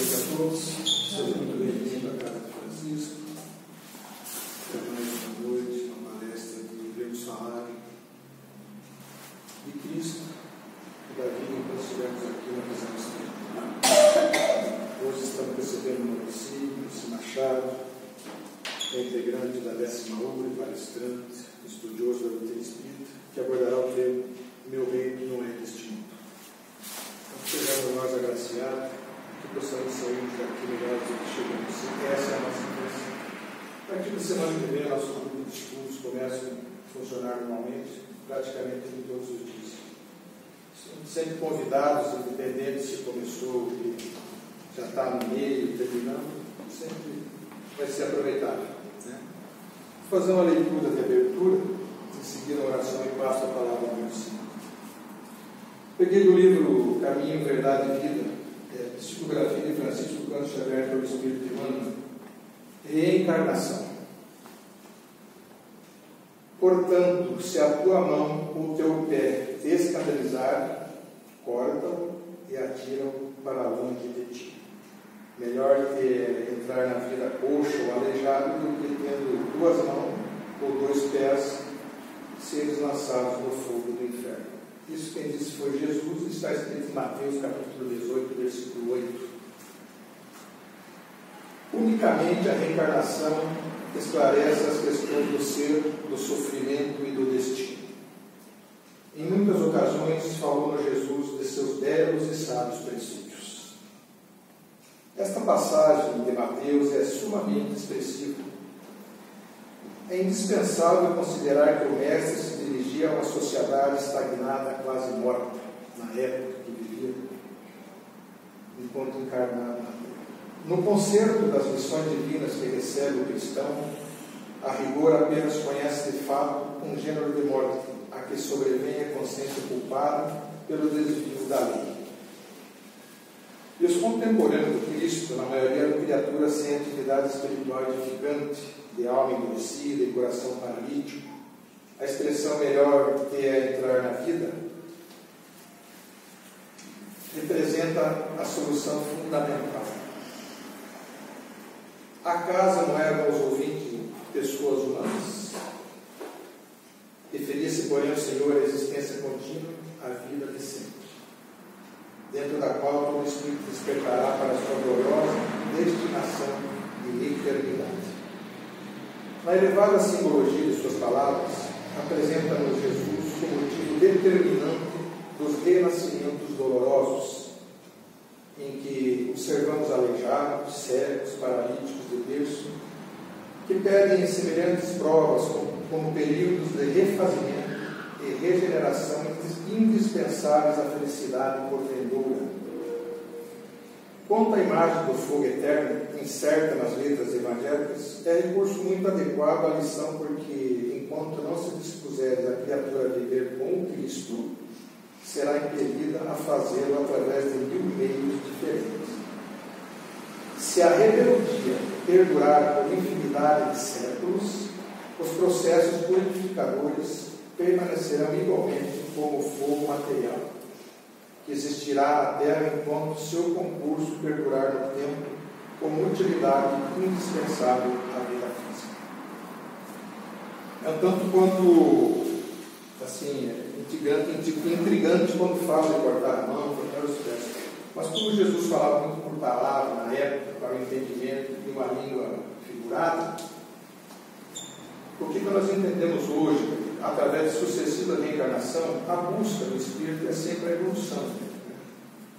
noite a todos. Seja muito bem-vindo à Casa de Francisco. É mais uma noite, uma palestra que iremos falar de Cristo e da vida que nós tivemos aqui na visão espiritual. Hoje estamos recebendo o Maurício Machado, é integrante da 10ª URI, palestrante, estudioso da doutrina espírita, que abordará o tema Meu reino não é deste mundo. Sejamos nós agraciados, que possamos sair daqui melhores do que chegamos. Essa é a nossa intenção. A partir da semana que vem, nosso grupo de estudos começa a funcionar normalmente, praticamente em todos os dias. Sempre convidados, independente se começou, já está no meio, terminando, sempre vai ser aproveitável. Né? Vou fazer uma leitura de abertura, em seguida a oração e passo a palavra ao meu Senhor. Peguei do livro Caminho, Verdade e Vida, psicografia de Francisco Cândido Xavier pelo Espírito Emmanuel, reencarnação. Portanto, se a tua mão ou teu pé te escandalizar, corta-o e atira-o para longe de ti. Melhor te entrar na vida coxo ou aleijado do que tendo 2 mãos ou 2 pés seres lançados no fogo do inferno. Isso quem disse foi Jesus, está escrito em Mateus capítulo 18, versículo 8. Unicamente a reencarnação esclarece as questões do ser, do sofrimento e do destino. Em muitas ocasiões falou Jesus de seus belos e sábios princípios. Esta passagem de Mateus é sumamente expressiva. É indispensável considerar que o Mestre se dirigia a uma sociedade estagnada, quase morta, na época que vivia, enquanto encarnado na Terra. No concerto das missões divinas que recebe o cristão, a rigor apenas conhece de fato um gênero de morte, a que sobrevém a consciência culpada pelo desvio da lei. E os contemporâneos do Cristo, na maioria, eram criaturas sem atividade espiritual edificante, de alma endurecida e coração paralítico. A expressão melhor que é entrar na vida representa a solução fundamental. Acaso não eram os ouvintes pessoas humanas? Referia-se, porém, ao Senhor a existência contínua, a vida de sempre, dentro da qual todo espírito despertará para a sua gloriosa destinação de eternidade. Na elevada simbologia de suas palavras, apresenta-nos Jesus como motivo determinante dos renascimentos dolorosos, em que observamos aleijados, cegos, paralíticos de berço, que pedem semelhantes provas como períodos de refazimento e regeneração indispensáveis à felicidade porventura. Quanto à imagem do fogo eterno, incerta nas letras evangélicas, é recurso muito adequado à lição, porque enquanto não se dispuser a criatura a viver com o Cristo, será impelida a fazê-lo através de 1000 meios diferentes. Se a rebeldia perdurar por infinidade de séculos, os processos purificadores permanecerão igualmente como fogo material, que existirá na Terra enquanto seu concurso perdurar no tempo como utilidade indispensável à vida física. É um tanto quanto intrigante quando fala de cortar a mão, cortar os pés. Mas como Jesus falava muito por palavra na época, para o entendimento de uma língua figurada, por que nós entendemos hoje, através de sucessiva reencarnação, a busca do Espírito é sempre a evolução.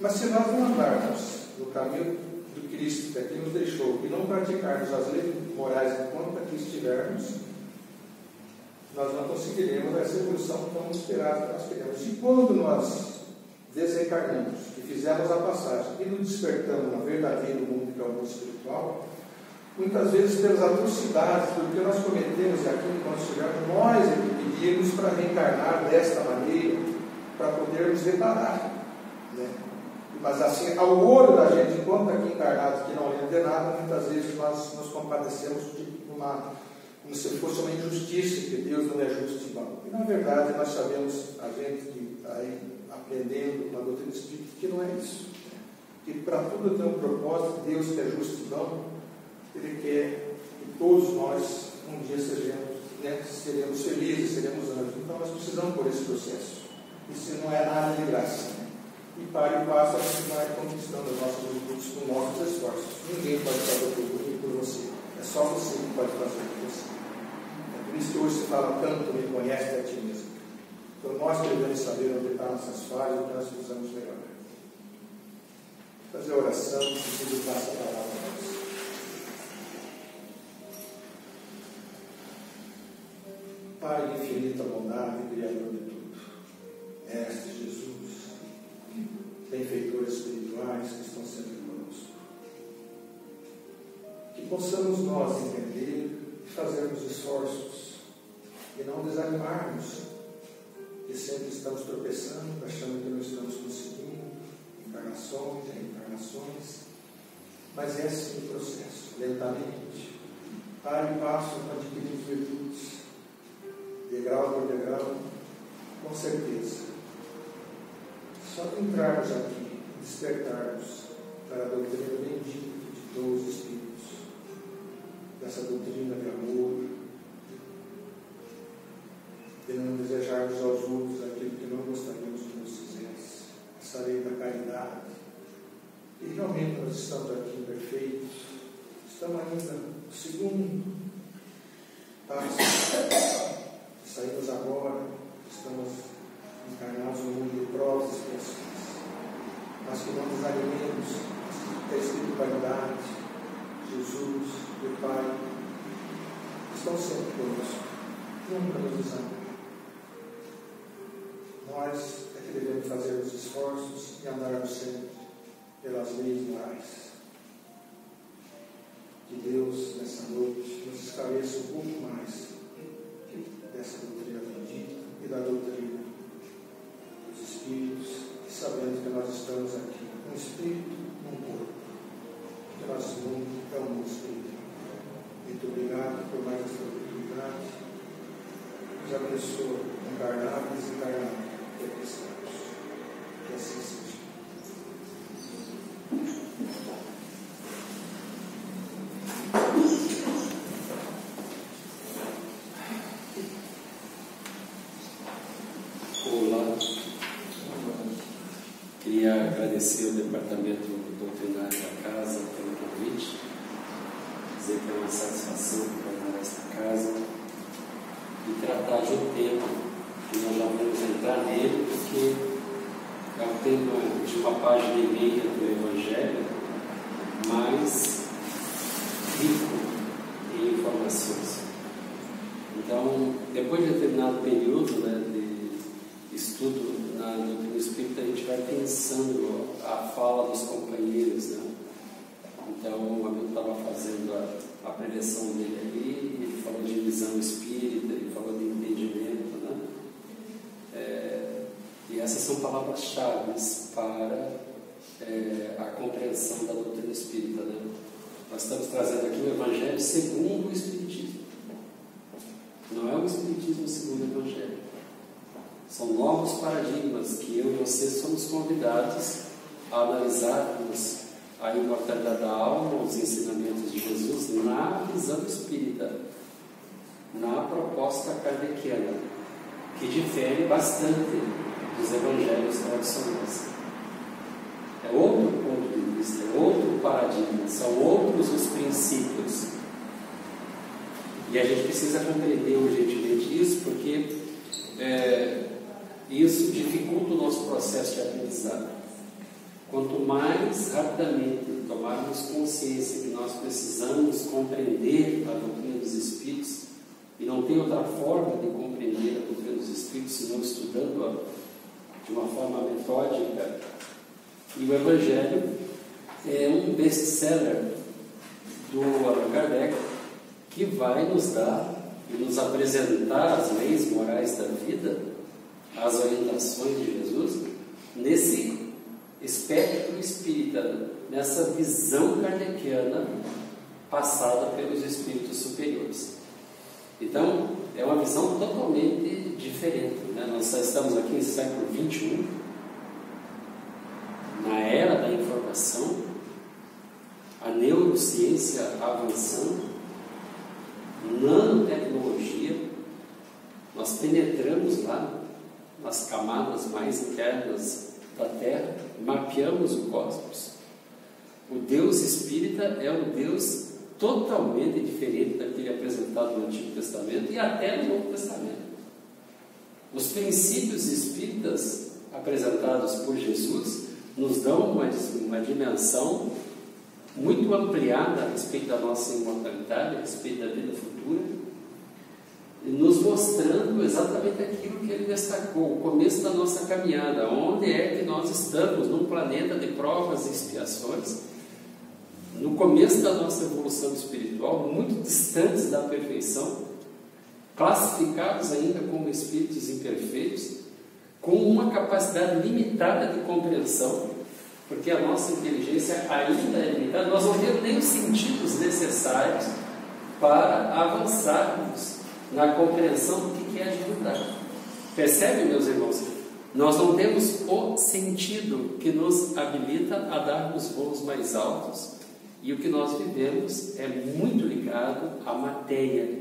Mas se nós não andarmos no caminho do Cristo que aqui nos deixou e não praticarmos as leis morais enquanto aqui estivermos, nós não conseguiremos essa evolução tão esperada que nós queremos. E quando nós desencarnamos, e fizemos a passagem e nos despertamos no verdadeiro mundo que é o mundo espiritual, muitas vezes pelas atrocidades, pelo que nós cometemos aqui enquanto estivermos, nós é que pedimos para reencarnar desta maneira, para podermos reparar. Né? Mas assim, ao olho da gente, enquanto aqui encarnados, que não lembra de nada, muitas vezes nós nos compadecemos como se fosse uma injustiça, que Deus não é justo em vão. E na verdade nós sabemos, a gente que está aí aprendendo uma doutrina espírita, que não é isso. que para tudo tem um propósito. Deus, que é justo e bom, Ele quer que todos nós um dia seremos felizes, seremos anjos. Então nós precisamos por esse processo. Isso não é nada de graça. E para e passo a gente vai conquistando as nossas virtudes com nossos esforços. Ninguém pode fazer por você. É só você que pode fazer por você. É por isso que hoje se fala tanto, me conhece a ti mesmo. Então nós devemos saber onde estão nossas falhas, onde nós precisamos melhorar. Fazer a oração, preciso dar essa palavra a nós. Pai de infinita bondade, Criador de tudo, Mestre Jesus, benfeitores espirituais que estão sempre conosco, que possamos nós entender e fazermos esforços e não desanimarmos, que sempre estamos tropeçando, achando que não estamos conseguindo, encarnações e reencarnações, mas é assim o processo, lentamente, para e passo, adquirimos virtudes, degrau por degrau, com certeza. Só que entrarmos aqui, despertarmos para a doutrina bendita de 12 Espíritos, dessa doutrina de amor, de não desejarmos aos outros aquilo que não gostaríamos que nos fizesse, essa lei da caridade. E realmente nós estamos aqui imperfeitos, estamos ainda no segundo passo. Saímos agora, estamos encarnados no mundo de provas e expiações, mas que não desanimemos, a espiritualidade, Jesus e o Pai estão sempre conosco, nunca nos desanimam. Nós é que devemos fazer os esforços e andarmos sempre pelas leis morais. Que Deus, nessa noite, nos esclareça um pouco mais dessa doutrina bendita e da doutrina dos Espíritos, e sabendo que nós estamos aqui, um Espírito, um corpo, que nosso mundo é um mundo espiritual. Muito obrigado por mais essa oportunidade. Nos abençoe, encarnados e desencarnados, que aqui estamos. Que assim seja. Agradecer ao Departamento Doutrinário da Casa pelo convite, dizer que é uma satisfação tornar esta casa e tratar de um tema que nós já vamos entrar nele, porque é um tema de uma página e meia do Evangelho, mas rico em informações. Então, depois de determinado período de estudo na doutrina espírita, a gente vai pensando a fala dos companheiros, né? Então, o amigo estava fazendo a preleção dele ali, e ele falou de visão espírita, ele falou de entendimento, né? E essas são palavras-chave para a compreensão da doutrina espírita, né? Nós estamos trazendo aqui o Evangelho segundo o Espiritismo. Não é o Espiritismo segundo o Evangelho. São novos paradigmas que eu e você somos convidados a analisarmos a imortalidade da alma, os ensinamentos de Jesus na visão espírita, na proposta kardeciana, que difere bastante dos evangelhos tradicionais. É outro ponto de vista, é outro paradigma, são outros os princípios. E a gente precisa compreender urgentemente isso, porque isso dificulta o nosso processo de aprendizado. Quanto mais rapidamente tomarmos consciência que nós precisamos compreender a doutrina dos Espíritos, e não tem outra forma de compreender a doutrina dos Espíritos senão estudando-a de uma forma metódica. E o Evangelho é um best-seller do Allan Kardec, que vai nos dar e nos apresentar as leis morais da vida, as orientações de Jesus, nesse espectro espírita, nessa visão kardeciana passada pelos espíritos superiores. Então, é uma visão totalmente diferente, né? Nós estamos aqui no século XXI, na era da informação. computação, a neurociência avançando, nanotecnologia, nós penetramos lá nas camadas mais internas da Terra, mapeamos o cosmos. O Deus espírita é um Deus totalmente diferente daquele apresentado no Antigo Testamento e até no Novo Testamento. Os princípios espíritas apresentados por Jesus nos dão uma dimensão muito ampliada a respeito da nossa imortalidade, a respeito da vida futura, e nos mostrando exatamente aquilo que ele destacou, o começo da nossa caminhada, onde é que nós estamos, num planeta de provas e expiações, no começo da nossa evolução espiritual, muito distantes da perfeição, classificados ainda como espíritos imperfeitos, com uma capacidade limitada de compreensão, porque a nossa inteligência ainda é limitada, nós não temos nem os sentidos necessários para avançarmos na compreensão do que é a divindade. Percebe, meus irmãos? Nós não temos o sentido que nos habilita a darmos voos mais altos, e o que nós vivemos é muito ligado à matéria,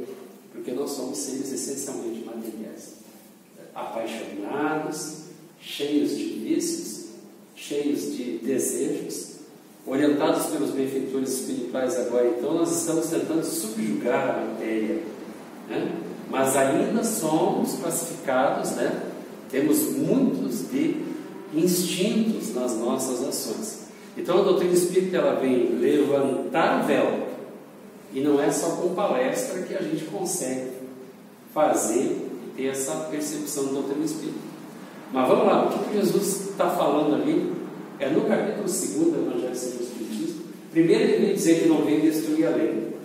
porque nós somos seres essencialmente materiais, apaixonados, cheios de vícios, cheios de desejos, orientados pelos benfeitores espirituais agora. Então nós estamos tentando subjugar a matéria, né? Mas ainda somos classificados, né? Temos muitos de instintos nas nossas ações. Então a doutrina espírita, ela vem levantar o véu, e não é só com palestra que a gente consegue fazer e ter essa percepção da doutrina espírita. Mas vamos lá, o que Jesus está falando ali é no capítulo 2 do Evangelho segundo o Espiritismo. Primeiro ele vem dizer que não vem destruir a lei,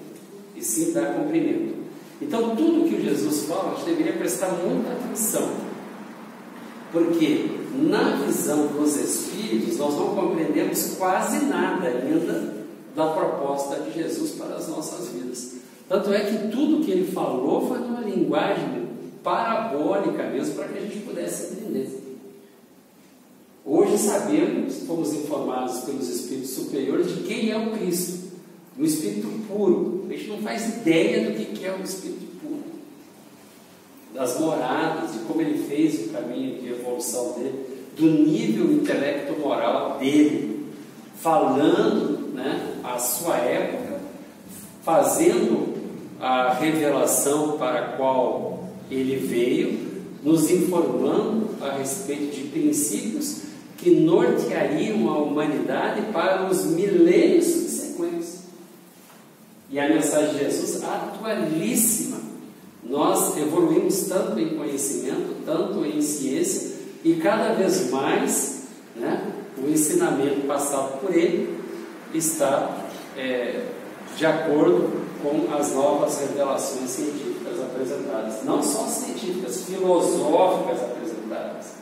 e sim dar cumprimento. Então tudo que o Jesus fala, a gente deveria prestar muita atenção, porque na visão dos Espíritos nós não compreendemos quase nada ainda da proposta de Jesus para as nossas vidas. Tanto é que tudo que ele falou foi numa linguagem parabólica mesmo, para que a gente pudesse entender. Hoje sabemos, fomos informados pelos Espíritos superiores de quem é o Cristo, o Espírito puro. A gente não faz ideia do que é o Espírito puro, das moradas, de como ele fez o caminho de evolução dele, do nível intelecto-moral dele, falando, né, a sua época, fazendo a revelação para a qual ele veio, nos informando a respeito de princípios que norteariam a humanidade para os milênios subsequentes. E a mensagem de Jesus, atualíssima. Nós evoluímos tanto em conhecimento, tanto em ciência, e cada vez mais, né, o ensinamento passado por ele está de acordo com as novas revelações científicas apresentadas. Não só científicas, filosóficas apresentadas,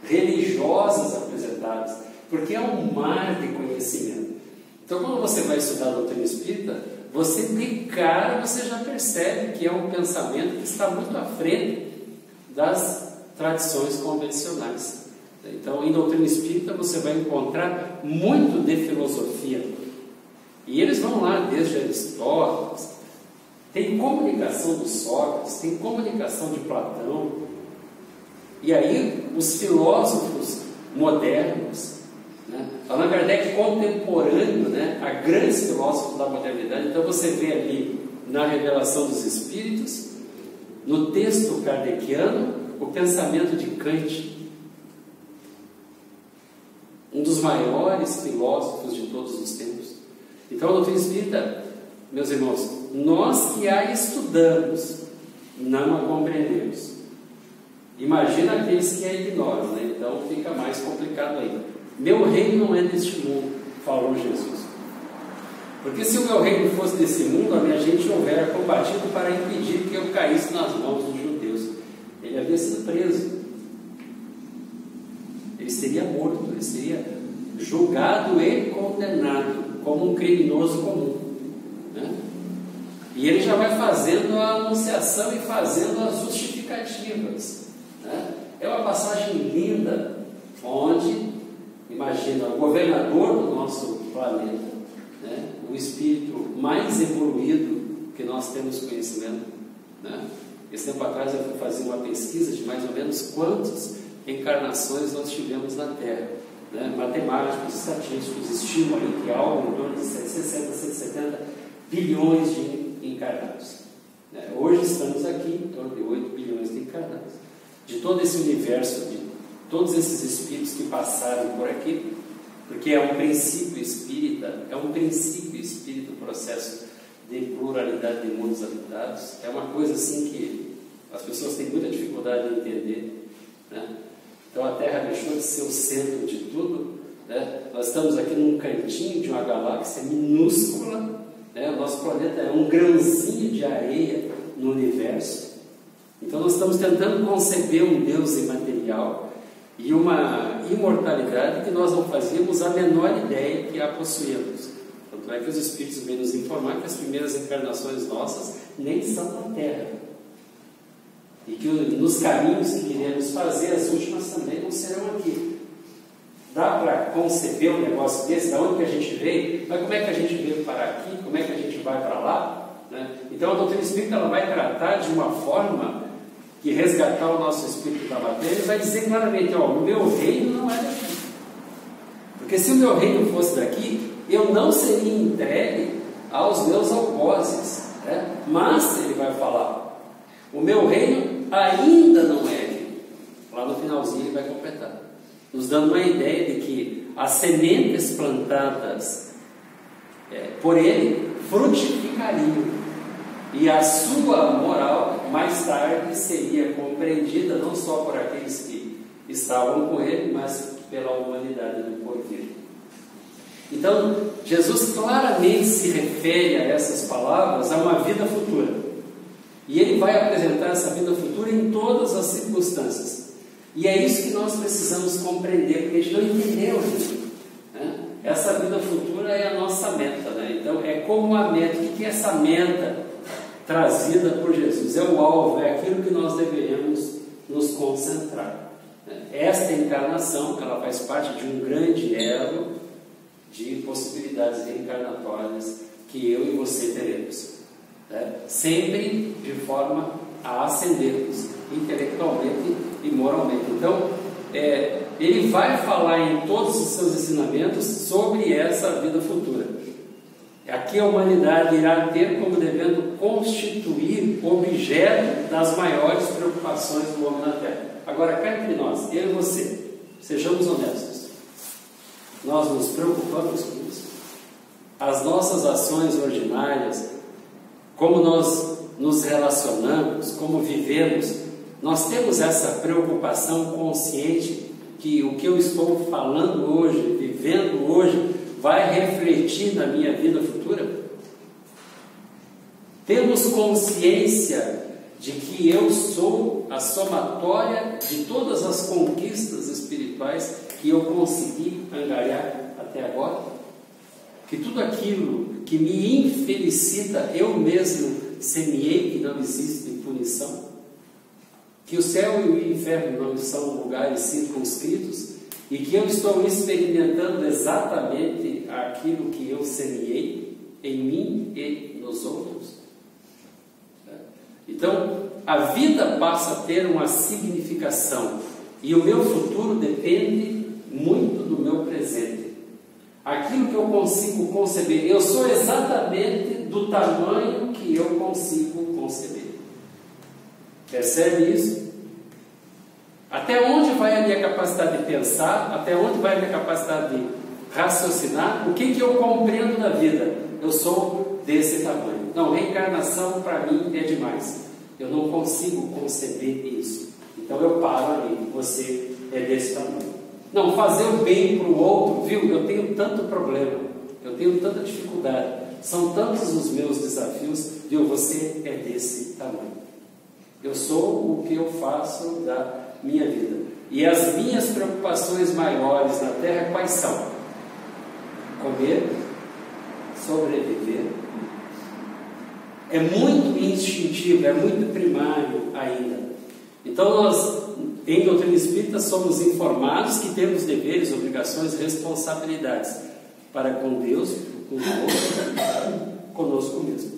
religiosas apresentadas, porque é um mar de conhecimento. Então, quando você vai estudar a doutrina espírita, você de cara você já percebe que é um pensamento que está muito à frente das tradições convencionais. Então, em doutrina espírita você vai encontrar muito de filosofia, e eles vão lá desde Aristóteles, tem comunicação do Sócrates, tem comunicação de Platão, e aí os filósofos modernos, né? Allan Kardec contemporâneo, né, a grandes filósofos da modernidade. Então você vê ali na revelação dos Espíritos, no texto kardeciano, o pensamento de Kant, um dos maiores filósofos de todos os tempos. Então a doutrina espírita, meus irmãos, nós que a estudamos, não a compreendemos. Imagina aqueles que a ignoram, né? Então fica mais complicado ainda. Meu reino não é deste mundo, falou Jesus. Porque se o meu reino fosse desse mundo, a minha gente houvera combatido para impedir que eu caísse nas mãos dos judeus. Ele havia sido preso, ele seria morto, ele seria julgado e condenado como um criminoso comum, né? E ele já vai fazendo a anunciação e fazendo as justificativas, né? É uma passagem linda, onde, imagina imagina, o governador do nosso planeta, né? O espírito mais evoluído que nós temos conhecimento, né? Esse tempo atrás eu fui fazer uma pesquisa de mais ou menos quantas encarnações nós tivemos na Terra, né? Matemáticos, estatísticos estimam aí que há algo em torno de 160, 170 bilhões de encarnados, né? Hoje estamos aqui em torno de 8 bilhões de encarnados. De todo esse universo, de todos esses espíritos que passaram por aqui, porque é um princípio espírita, o processo de pluralidade de mundos habitados. É uma coisa assim que as pessoas têm muita dificuldade de entender, né? Então a Terra deixou de ser o centro de tudo, né? Nós estamos aqui num cantinho de uma galáxia minúscula, né? O nosso planeta é um grãozinho de areia no universo. Então nós estamos tentando conceber um Deus imaterial e uma imortalidade que nós não fazíamos a menor ideia que a possuíamos. Tanto é que os Espíritos vêm nos informar que as primeiras encarnações nossas nem são na Terra. E que nos caminhos que queremos fazer, as últimas também não serão aqui. Dá para conceber um negócio desse? Da onde que a gente veio? Mas como é que a gente veio para aqui? Como é que a gente vai para lá? Né? Então a doutrina espírita ela vai tratar de uma forma que resgatar o nosso espírito da matéria, e vai dizer claramente, ó, o meu reino não é daqui. Porque se o meu reino fosse daqui, eu não seria entregue aos meus algozes, né? Mas ele vai falar, o meu reino ainda não é aqui. Lá no finalzinho ele vai completar, nos dando uma ideia de que as sementes plantadas por ele frutificariam. E a sua moral, mais tarde, seria compreendida não só por aqueles que estavam com ele, mas pela humanidade do porvir. Então, Jesus claramente se refere a essas palavras a uma vida futura. E ele vai apresentar essa vida futura em todas as circunstâncias. E é isso que nós precisamos compreender, porque a gente não entendeu isso, né? Essa vida futura é a nossa meta, né? Então, é como a meta. O que é essa meta trazida por Jesus? É o alvo, é aquilo que nós deveríamos nos concentrar. Esta encarnação, ela faz parte de um grande elo de possibilidades reencarnatórias que eu e você teremos, né? Sempre de forma a ascendermos intelectualmente e moralmente. Então, ele vai falar em todos os seus ensinamentos sobre essa vida futura. Aqui a humanidade irá ter como devendo constituir objeto das maiores preocupações do homem na Terra. Agora, cá entre nós, eu e você, sejamos honestos. Nós nos preocupamos com isso? As nossas ações ordinárias, como nós nos relacionamos, como vivemos, nós temos essa preocupação consciente que o que eu estou falando hoje, vivendo hoje, vai refletir na minha vida futura? Temos consciência de que eu sou a somatória de todas as conquistas espirituais que eu consegui angariar até agora? Que tudo aquilo que me infelicita, eu mesmo semeei e não existe punição? Que o céu e o inferno não são lugares circunscritos? E que eu estou experimentando exatamente aquilo que eu semeei em mim e nos outros? Então, a vida passa a ter uma significação. E o meu futuro depende muito do meu presente. Aquilo que eu consigo conceber, eu sou exatamente do tamanho que eu consigo conceber. Percebe isso? Até onde vai a minha capacidade de pensar? Até onde vai a minha capacidade de raciocinar? O que eu compreendo da vida? Eu sou desse tamanho. Não, reencarnação para mim é demais. Eu não consigo conceber isso. Então eu paro ali. Você é desse tamanho. Não, fazer o bem para o outro, viu? Eu tenho tanto problema. Eu tenho tanta dificuldade. São tantos os meus desafios, viu? Você é desse tamanho. Eu sou o que eu faço da minha vida. E as minhas preocupações maiores na Terra quais são? Comer, sobreviver. É muito instintivo, é muito primário ainda. Então em doutrina espírita somos informados que temos deveres, obrigações, responsabilidades para com Deus, com o outro, conosco mesmo.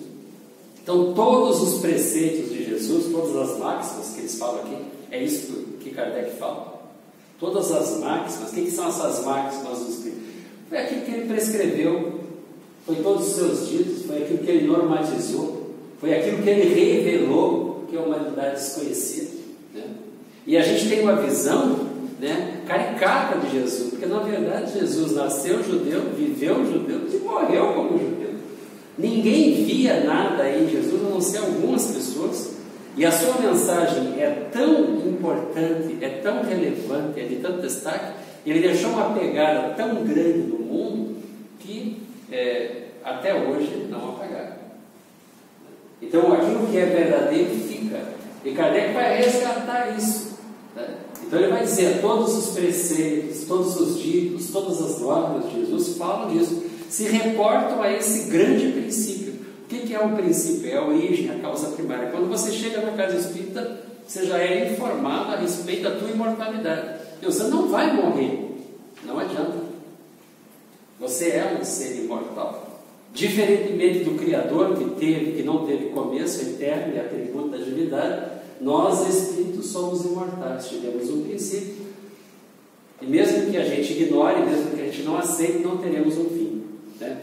Então todos os preceitos de Jesus, todas as máximas que eles falam aqui, é isso que Kardec fala. Todas as máximas, o que são essas máximas dos Espíritos? Foi aquilo que ele prescreveu, foi todos os seus ditos, foi aquilo que ele normatizou, foi aquilo que ele revelou, que a humanidade desconhecia, né? E a gente tem uma visão, né, caricata de Jesus, porque na verdade Jesus nasceu judeu, viveu judeu e morreu como judeu. Ninguém via nada em Jesus, a não ser algumas pessoas, e a sua mensagem é tão importante, é tão relevante, é de tanto destaque, ele deixou uma pegada tão grande no mundo que até hoje não apagaram. Então aquilo que é verdadeiro fica, e Kardec vai resgatar isso, né? Então ele vai dizer, todos os preceitos, todos os ditos, todas as normas de Jesus falam disso, se reportam a esse grande princípio. O que é um princípio? É a origem, a causa primária. Quando você chega na casa espírita, você já é informado a respeito da tua imortalidade. E você não vai morrer, não adianta. Você é um ser imortal. Diferentemente do Criador, que não teve começo, eterno e atributo da divindade, nós espíritos somos imortais, tivemos um princípio. E mesmo que a gente ignore, mesmo que a gente não aceite, não teremos um fim, né?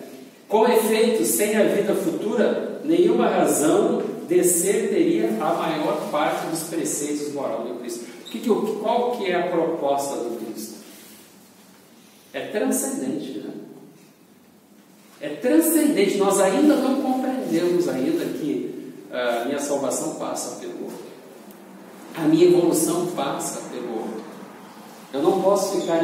Com efeito, sem a vida futura, nenhuma razão de ser teria a maior parte dos preceitos morais do Cristo. Qual que é a proposta do Cristo? É transcendente, né? É transcendente. Nós ainda não compreendemos ainda que a minha salvação passa pelo outro. A minha evolução passa pelo outro. Eu não posso ficar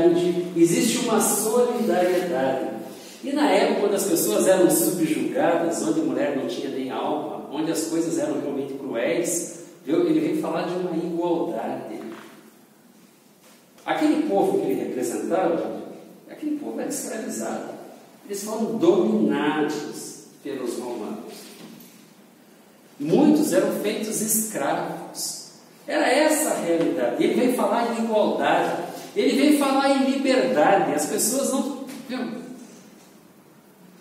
existe uma solidariedade. E na época, quando as pessoas eram subjugadas, onde a mulher não tinha nem alma, onde as coisas eram realmente cruéis, ele veio falar de uma igualdade. Aquele povo que ele representava, aquele povo era escravizado. Eles foram dominados pelos romanos. Muitos eram feitos escravos. Era essa a realidade. Ele veio falar em igualdade. Ele veio falar em liberdade. As pessoas não...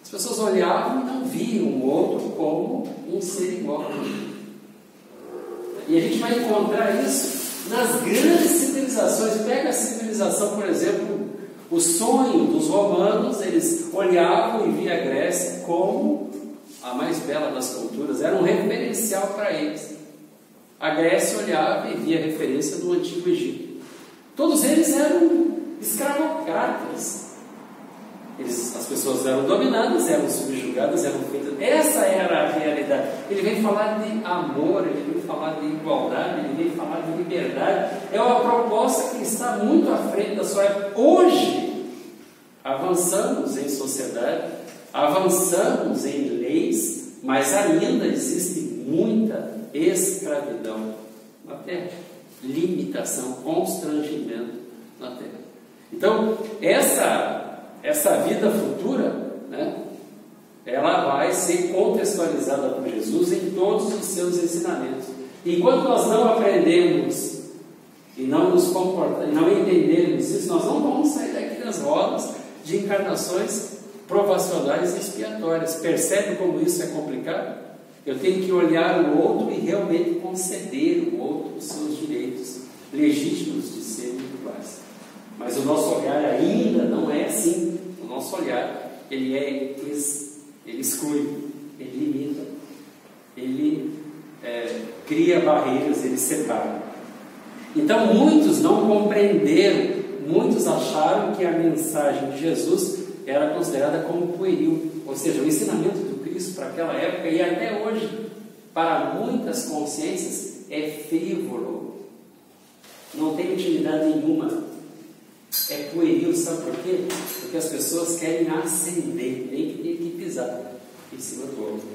As pessoas olhavam e não viam o outro como um ser igual. E a gente vai encontrar isso nas grandes civilizações. Pega a civilização, por exemplo, o sonho dos romanos, eles olhavam e viam a Grécia como a mais bela das culturas, era um referencial para eles. A Grécia olhava e via a referência do Antigo Egito. Todos eles eram escravocratas. As pessoas eram dominadas, eram subjugadas, eram feitas. Essa era a realidade. Ele vem falar de amor, ele vem falar de igualdade, ele vem falar de liberdade. É uma proposta que está muito à frente da sua época. Hoje, avançamos em sociedade, avançamos em leis, mas ainda existe muita escravidão na Terra, limitação, constrangimento na Terra. Então, essa vida futura, né, ela vai ser contextualizada por Jesus em todos os seus ensinamentos. Enquanto nós não aprendemos e não nos comportamos, não entendemos isso, nós não vamos sair daqui das rodas de encarnações provacionais e expiatórias. Percebe como isso é complicado? Eu tenho que olhar o outro e realmente conceder ao outro os seus direitos legítimos de serem iguais. Mas o nosso olhar ainda não é assim. O nosso olhar, ele exclui, ele limita, ele cria barreiras, ele separa. Então muitos não compreenderam, muitos acharam que a mensagem de Jesus era considerada como pueril, ou seja, o ensinamento do Cristo para aquela época e até hoje, para muitas consciências, é frívolo, não tem utilidade nenhuma. É pueril, sabe por quê? Porque as pessoas querem ascender, nem que tem que pisar em cima do outro.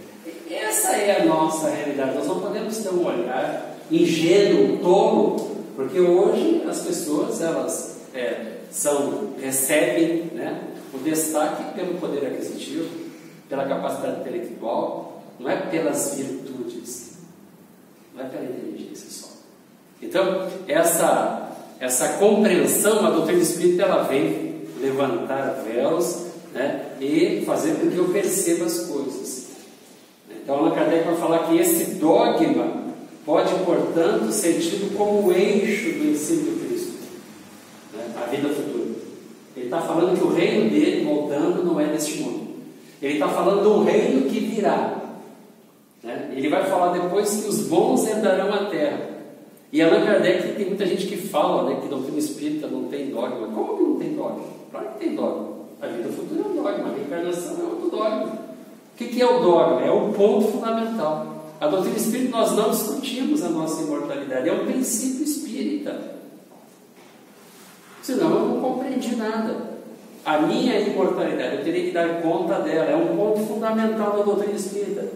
Essa é a nossa realidade. Nós não podemos ter um olhar ingênuo, tolo, porque hoje as pessoas elas recebem, né, o destaque pelo poder aquisitivo, pela capacidade intelectual, não é pelas virtudes, não é pela inteligência só. Então, essa compreensão, a doutrina espírita ela vem levantar véus, né, e fazer com que eu perceba as coisas. Então Allan Kardec vai falar que esse dogma pode, portanto, ser tido como o eixo do ensino do Cristo, né, a vida futura. Ele está falando que o reino dele, voltando, não é deste mundo. Ele está falando do reino que virá, né? Ele vai falar depois que os bons herdarão a terra. E Allan Kardec, tem muita gente que fala, né, que doutrina espírita não tem dogma. Como que não tem dogma? Claro que tem dogma. A vida futura é um dogma, a reencarnação é outro dogma. O que é o dogma? É o ponto fundamental. A doutrina espírita, nós não discutimos a nossa imortalidade, é um princípio espírita. Senão eu não compreendi nada. A minha imortalidade, eu teria que dar conta dela, é um ponto fundamental da doutrina espírita,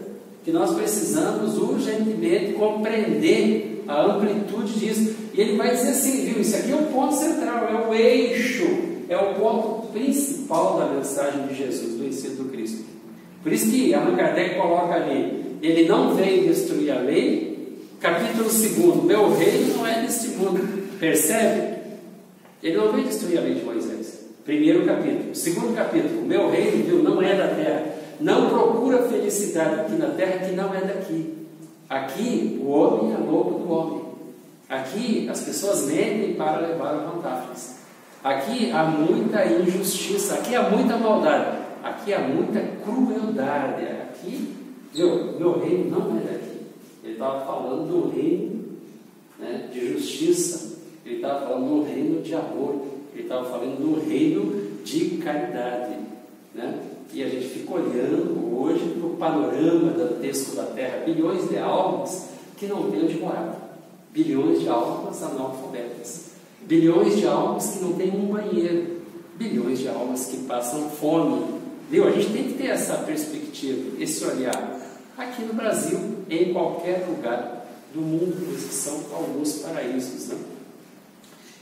que nós precisamos urgentemente compreender a amplitude disso. E ele vai dizer assim, viu, isso aqui é o ponto central, é o eixo, é o ponto principal da mensagem de Jesus, do ensino do Cristo. Por isso que Allan Kardec coloca ali, ele não veio destruir a lei, capítulo 2, meu reino não é deste mundo, percebe? Ele não veio destruir a lei de Moisés. Primeiro capítulo. Segundo capítulo, meu reino, viu, não é da terra. Não procura felicidade aqui na terra que não é daqui. Aqui o homem é lobo do homem. Aqui as pessoas mentem para levar vantagens. Aqui há muita injustiça, aqui há muita maldade, aqui há muita crueldade. Aqui, viu, meu reino não é daqui. Ele estava falando do reino, né, de justiça. Ele estava falando do reino de amor, ele estava falando do reino de caridade, né? E a gente fica olhando hoje para o panorama dantesco da Terra, bilhões de almas que não têm onde morar, bilhões de almas analfabetas, bilhões de almas que não têm um banheiro, bilhões de almas que passam fome. Viu? A gente tem que ter essa perspectiva, esse olhar, aqui no Brasil, em qualquer lugar do mundo, esses são alguns paraísos, né?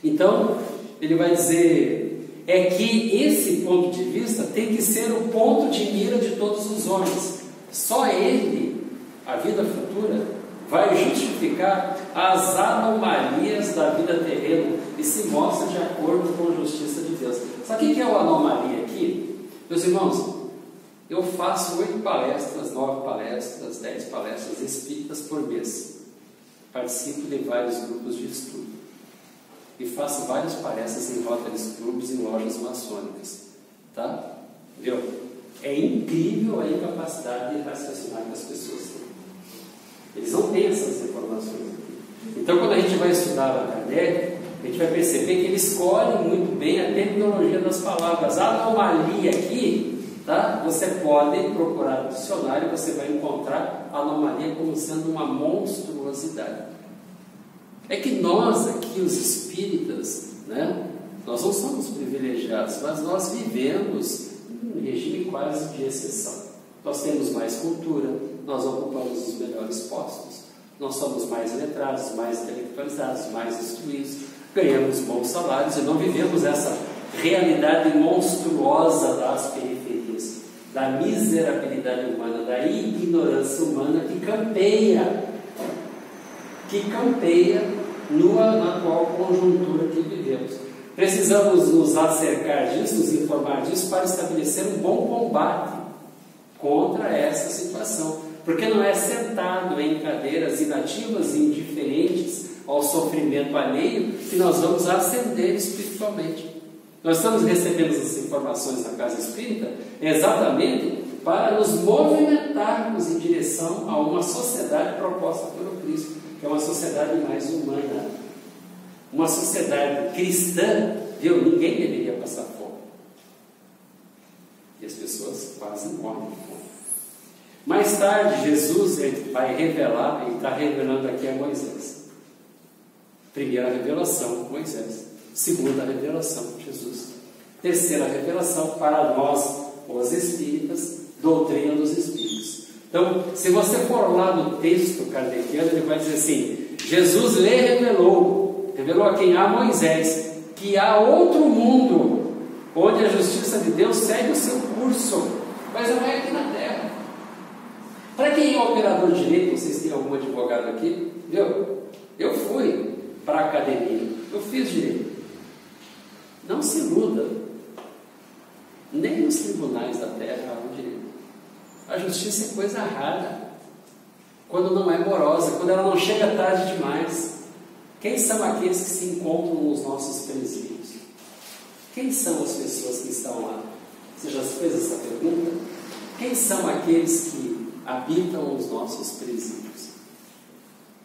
Então, ele vai dizer, é que esse ponto de vista tem que ser o ponto de mira de todos os homens. Só ele, a vida futura, vai justificar as anomalias da vida terrena e se mostra de acordo com a justiça de Deus. Sabe o que é uma anomalia aqui? Meus irmãos, eu faço 8 palestras, 9 palestras, 10 palestras espíritas por mês. Participo de vários grupos de estudo. E faço várias palestras em Rotary Clubs e lojas maçônicas, tá? Viu? É incrível a incapacidade de raciocinar que as pessoas têm. Eles não têm essas informações aqui. Então, quando a gente vai estudar a Kardec, a gente vai perceber que ele escolhe muito bem a terminologia das palavras. A anomalia aqui, tá? Você pode procurar no dicionário, você vai encontrar a anomalia como sendo uma monstruosidade. É que nós aqui, os espíritas, né, nós não somos privilegiados, mas nós vivemos em regime quase de exceção. Nós temos mais cultura, nós ocupamos os melhores postos, nós somos mais letrados, mais intelectualizados, mais instruídos, ganhamos bons salários e não vivemos essa realidade monstruosa das periferias, da miserabilidade humana, da ignorância humana que campeia na atual conjuntura que vivemos. Precisamos nos acercar disso, nos informar disso, para estabelecer um bom combate contra essa situação. Porque não é sentado em cadeiras inativas e indiferentes ao sofrimento alheio que nós vamos ascender espiritualmente. Nós estamos recebendo essas informações na Casa Espírita exatamente para nos movimentarmos em direção a uma sociedade proposta pelo Cristo, que é uma sociedade mais humana, uma sociedade cristã. Viu? Ninguém deveria passar fome, e as pessoas quase morrem de fome. Mais tarde, Jesus vai revelar, ele está revelando aqui a Moisés. Primeira revelação, Moisés. Segunda revelação, Jesus. Terceira revelação, para nós, os espíritas, doutrina dos espíritos. Então, se você for lá no texto kardeciano, ele vai dizer assim: Jesus lhe revelou a quem? A Moisés, que há outro mundo, onde a justiça de Deus segue o seu curso, mas não é aqui na terra. Para quem é operador de direito, vocês têm algum advogado aqui? Viu? Eu fui para a academia, Eu fiz direito. Não se iluda. Nem nos tribunais da terra há um direito. A justiça é coisa rara. Quando não é morosa, quando ela não chega tarde demais. Quem são aqueles que se encontram nos nossos presídios? Quem são as pessoas que estão lá? Você já fez essa pergunta? Quem são aqueles que habitam os nossos presídios?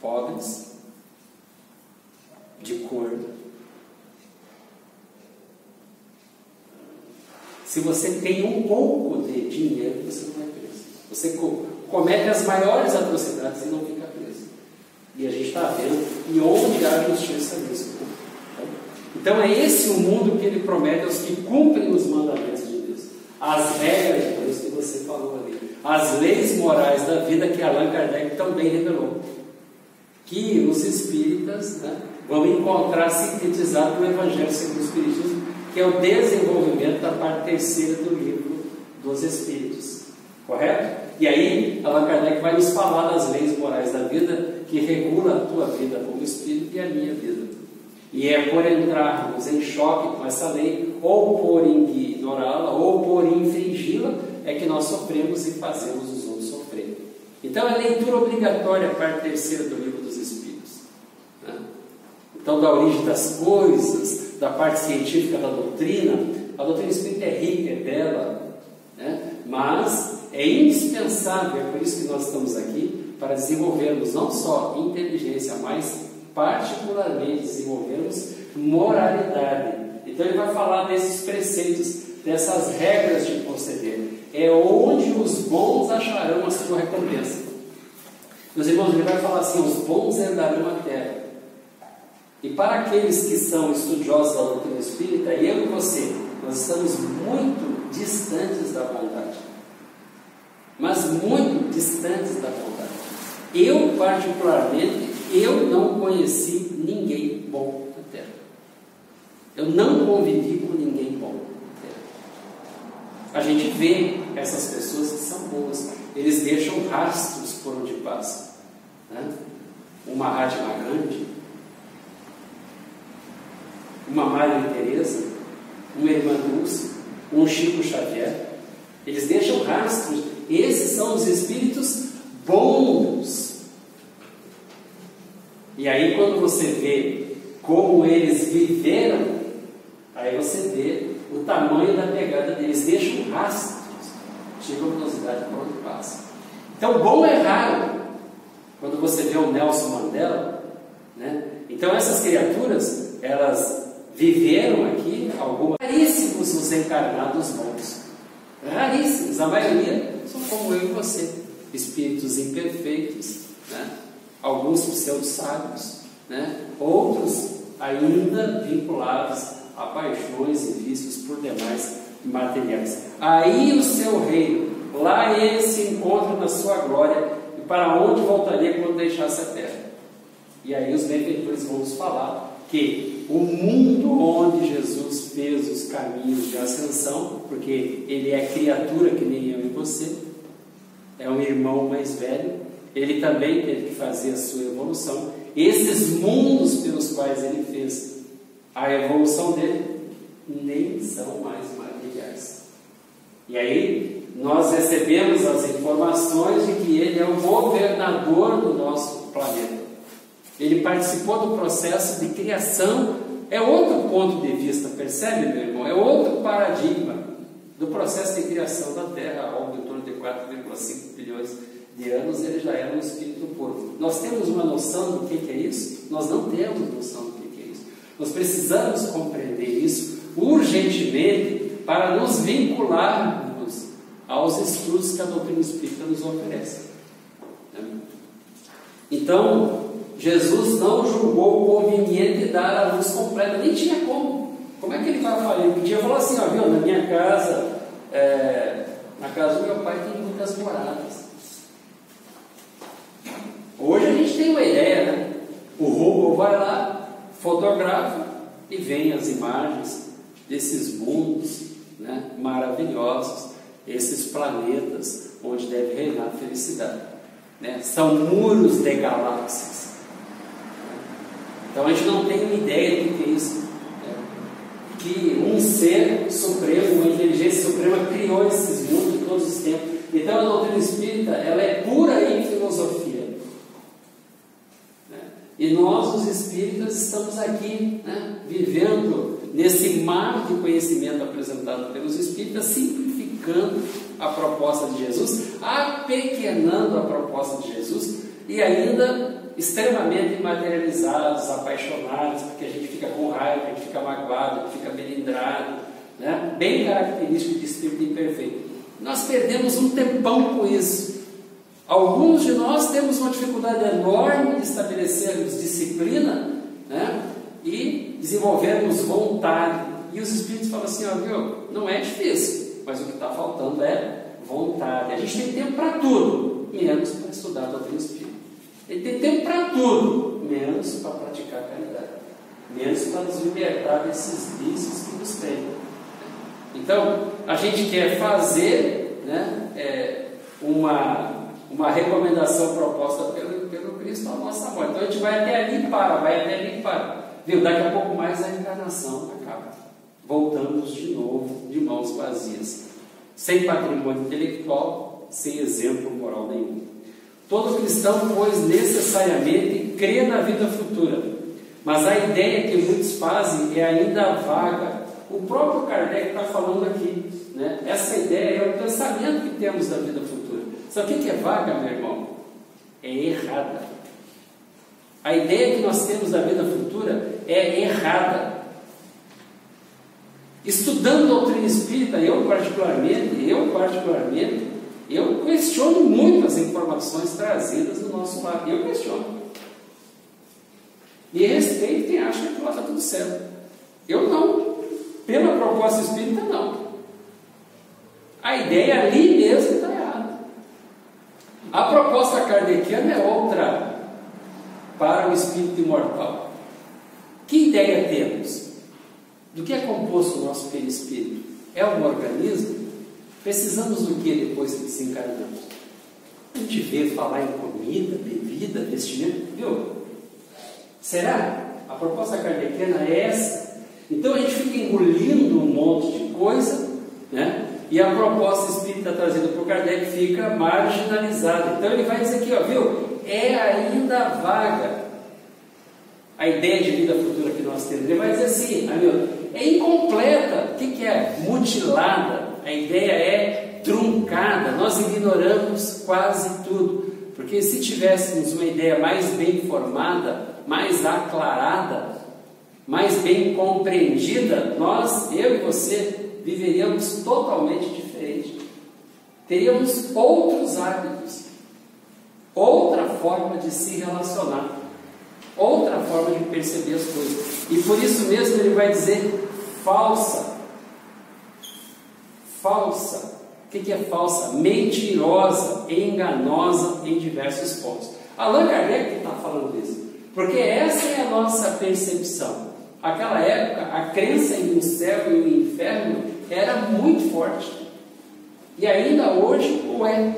Pobres, de cor. Se você tem um pouco de dinheiro, você não é preso. Você comete as maiores atrocidades e não fica preso. E a gente está vendo, e onde há justiça nisso. Então é esse o mundo que ele promete aos que cumprem os mandamentos de Deus. As regras de Deus que você falou ali. As leis morais da vida que Allan Kardec também revelou. Que os espíritas, né, vão encontrar sintetizado no Evangelho segundo o Espiritismo, que é o desenvolvimento da parte terceira do livro dos Espíritos. Correto? E aí, Allan Kardec vai nos falar das leis morais da vida que regula a tua vida como espírito e a minha vida. E é por entrarmos em choque com essa lei, ou por ignorá-la, ou por infringi-la, é que nós sofremos e fazemos os outros sofrer. Então, é leitura obrigatória a parte terceira do livro dos Espíritos. Né? Então, da origem das coisas, da parte científica da doutrina, a doutrina espírita é rica, é bela, né? Mas é indispensável, é por isso que nós estamos aqui, para desenvolvermos não só inteligência, mas particularmente desenvolvermos moralidade. Então ele vai falar desses preceitos, dessas regras de proceder. É onde os bons acharão a sua recompensa. Meus irmãos, ele vai falar assim: os bons herdarão a terra. E para aqueles que são estudiosos da doutrina espírita, eu e você, nós estamos muito distantes da bondade. Mas muito distantes da bondade. Eu, particularmente, eu não conheci ninguém bom na terra. Eu não convivi com ninguém bom na terra. A gente vê essas pessoas que são boas. Eles deixam rastros por onde passam. Né? Uma Mahatma Gandhi, uma Maria Teresa, uma Irmã Dulce, um Chico Xavier. Eles deixam rastros. Esses são os espíritos bons. E aí quando você vê como eles viveram, aí você vê o tamanho da pegada deles. Deixam rastros de luminosidade por onde passa. Então bom é raro. Quando você vê o Nelson Mandela, né? Então essas criaturas, elas viveram aqui, algumas, raríssimos os encarnados bons. Raríssimos, a maioria são como eu e você, espíritos imperfeitos, né? Alguns pseudo-sábios, né? Outros ainda vinculados a paixões e vícios por demais materiais. Aí o seu reino, lá ele se encontra na sua glória, e para onde voltaria quando deixasse a terra? E aí os benfeitores vão nos falar que o mundo onde Jesus fez os caminhos de ascensão, porque ele é criatura que nem eu e você, é um irmão mais velho, ele também teve que fazer a sua evolução. Esses mundos pelos quais ele fez a evolução dele nem são mais materiais. E aí nós recebemos as informações de que ele é o governador do nosso planeta. Ele participou do processo de criação. É outro ponto de vista, percebe, meu irmão? É outro paradigma do processo de criação da Terra. Algo em torno de 4,5 bilhões de anos, ele já era um espírito puro. Nós temos uma noção do que é isso? Nós não temos noção do que é isso. Nós precisamos compreender isso urgentemente para nos vincularmos aos estudos que a doutrina espírita nos oferece. Então, Jesus não julgou conveniente dar a luz completa, nem tinha como. Como é que ele vai falar? Ele podia falar assim: ó, viu, na minha casa, na casa do meu pai tem muitas moradas. Hoje a gente tem uma ideia, né? O robô vai lá, fotografa e vem as imagens desses mundos, né, maravilhosos, esses planetas onde deve reinar a felicidade. Né? São muros de galáxias. Então a gente não tem uma ideia do que é isso. Que um ser supremo, uma inteligência suprema criou esses mundos de todos os tempos. Então a doutrina espírita, ela é pura em filosofia. E nós, os espíritas, estamos aqui, vivendo nesse mar de conhecimento apresentado pelos espíritas, simplificando a proposta de Jesus, apequenando a proposta de Jesus e ainda extremamente materializados, apaixonados, porque a gente fica com raiva, a gente fica magoado, a gente fica melindrado, bem característico de espírito imperfeito. Nós perdemos um tempão com isso. Alguns de nós temos uma dificuldade enorme de estabelecermos disciplina, e desenvolvermos vontade. E os espíritos falam assim: viu, não é difícil, mas o que está faltando é vontade. A gente tem tempo para tudo, menos para estudar a doutrina espírita. Ele tem tempo para tudo, menos para praticar a caridade, menos para nos libertar desses vícios que nos têm. Então, a gente quer fazer uma recomendação proposta pelo Cristo à nossa morte. Então a gente vai até ali e para, Viu? Daqui a pouco mais a encarnação acaba. Voltamos de novo de mãos vazias, sem patrimônio intelectual, sem exemplo moral nenhum. Todo cristão, pois, necessariamente crê na vida futura, mas a ideia que muitos fazem é ainda vaga. O próprio Kardec está falando aqui, essa ideia é o pensamento que temos da vida futura. Sabe o que é vaga, meu irmão? É errada. A ideia que nós temos da vida futura é errada. Estudando doutrina espírita, eu questiono muito as informações trazidas do nosso lado. Eu questiono. E respeito quem acha que lá está tudo certo. Eu não. Pela proposta espírita, não. A ideia ali mesmo está errada. A proposta kardeciana é outra para o espírito imortal. Que ideia temos? Do que é composto o nosso perispírito? É um organismo? Precisamos do que depois que desencarnamos? A gente vê falar em comida, bebida, vestimento, viu? Será? A proposta kardeciana é essa? Então a gente fica engolindo um monte de coisa, e a proposta espírita trazida por Kardec fica marginalizada. Então ele vai dizer aqui, viu? É ainda vaga a ideia de vida futura que nós temos. Ele vai dizer assim, é incompleta. O que é? Mutilada. A ideia é truncada. Nós ignoramos quase tudo. Porque se tivéssemos uma ideia mais bem formada, mais aclarada, mais bem compreendida, nós, eu e você, viveríamos totalmente diferente. Teríamos outros hábitos, outra forma de se relacionar, outra forma de perceber as coisas. E por isso mesmo ele vai dizer falsa. Falsa. O que é falsa? Mentirosa, enganosa em diversos pontos. Allan Kardec está falando isso, porque essa é a nossa percepção. Aquela época, a crença em um céu e um inferno era muito forte. E ainda hoje o é.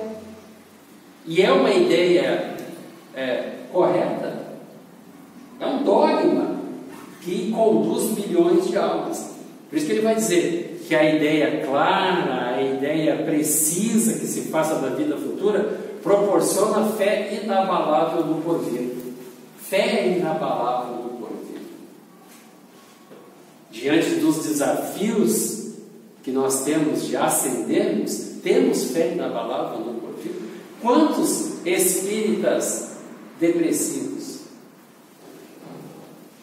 E é uma ideia correta. É um dogma que conduz milhões de almas. Por isso que ele vai dizer que a ideia clara, a ideia precisa que se faça da vida futura, proporciona fé inabalável no porvir. Fé inabalável no porvir. Diante dos desafios que nós temos de ascendermos, temos fé inabalável no porvir. Quantos espíritas depressivos?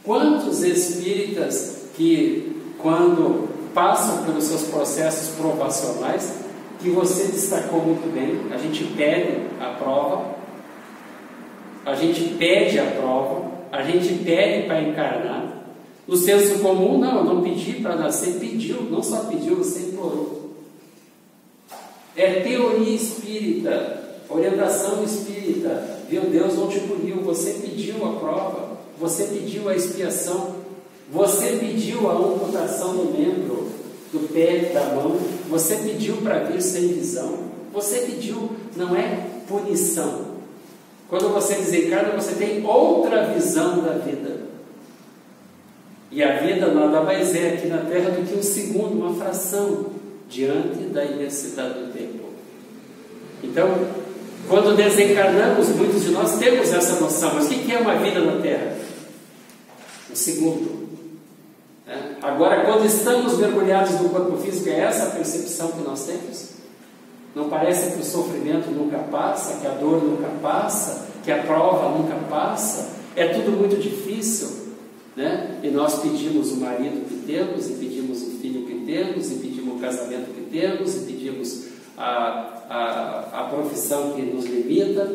Quantos espíritas que, quando passam pelos seus processos provacionais, que você destacou muito bem, a gente pede a prova, a gente pede a prova, a gente pede para encarnar. No senso comum, não, eu não pedi para nascer, pediu, não só pediu, você implorou. É teoria espírita, orientação espírita, viu? Deus não te puniu, você pediu a prova, você pediu a expiação, você pediu a amputação do membro, do pé, da mão, você pediu para vir sem visão, você pediu, não é punição. Quando você desencarna, você tem outra visão da vida. E a vida nada mais é aqui na Terra do que um segundo, uma fração, diante da imensidade do tempo. Então, quando desencarnamos, muitos de nós temos essa noção. Mas o que é uma vida na Terra? Um segundo. Agora, quando estamos mergulhados no corpo físico, é essa a percepção que nós temos? Não parece que o sofrimento nunca passa, que a dor nunca passa, que a prova nunca passa? É tudo muito difícil, né? E nós pedimos o marido que temos, e pedimos o filho que temos, e pedimos o casamento que temos, e pedimos a profissão que nos limita,